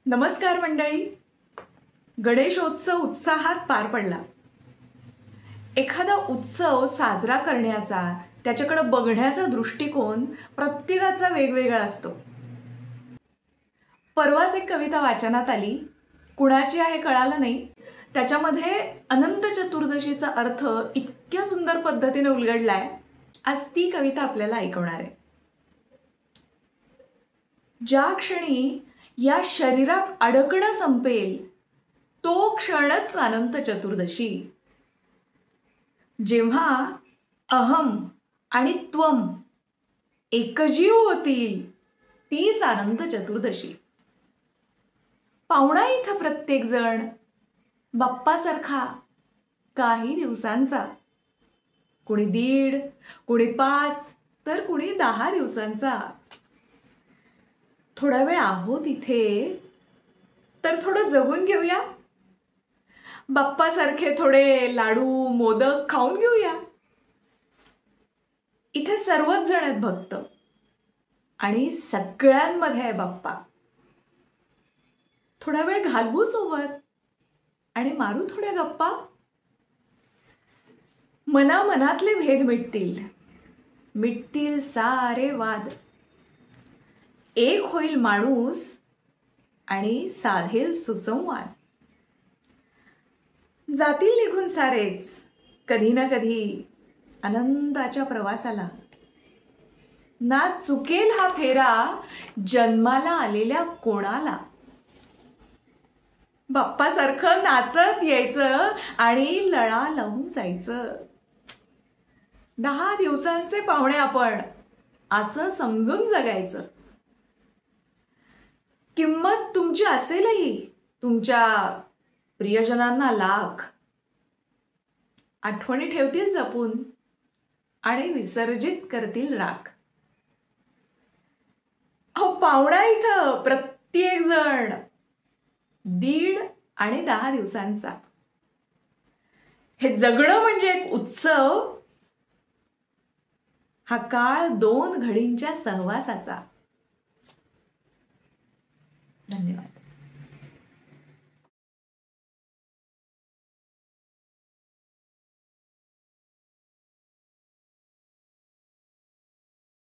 नमस्कार मंडळी. गणेशोत्सव उत्साहात पार पडला. एखादा उत्सव साजरा करण्याचा, त्याच्याकडे बघण्याचा दृष्टिकोन प्रत्येकाचा वेगवेगळा असतो. परवाच एक कविता वाचनात आली, कुणाची आहे कळालं नाही. त्याच्यामध्ये अनंत चतुर्दशीचा अर्थ इतक्या सुंदर पद्धतीने उलगडलाय. आज ती कविता आपल्याला ऐकवणार आहे. ज्या क्षणी या शरीरात अडकणं संपेल तो क्षणच अनंत चतुर्दशी. जेव्हा अहम आणि त्वम एकजीव होतील तीच अनंत चतुर्दशी. पाहुणा इथं प्रत्येक जण बाप्पासारखा काही दिवसांचा, कुणी 1.5, कुणी 5, तर कुणी 10 दिवसांचा. थोडा वेळ आहोत इथे तर थोडं जगून घेऊया. बाप्पासारखे थोडे लाडू मोदक खाऊन घेऊया. इथे सर्वच जण आहेत भक्त आणि सगळ्यांमध्ये आहे बाप्पा. थोडा वेळ घालवू सोबत आणि मारू थोड्या गप्पा. मनामनातले भेद मिटतील, मिटतील सारे वाद. एक होईल माणूस आणि साधेल सुसंवाद. जातील निघून सारेच कधी ना कधी आनंदाच्या प्रवासाला. ना चुकेल हा फेरा जन्माला आलेल्या कोणाला. बाप्पासारखं नाचत यायचं आणि लळा लावून जायचं. 10 दिवसांचे पाहुणे आपण असं समजून जगायचं. किंमत तुमची असेलही तुमच्या प्रियजनांना लाख. आठवणी ठेवतील जपून आणि विसर्जित करतील राख. अहो, पाहुणा इथं प्रत्येक जण 1.5 आणि 10 दिवसांचा. हे जगणं म्हणजे एक उत्सव. हा काळ 2 घडींच्या सहवासाचा.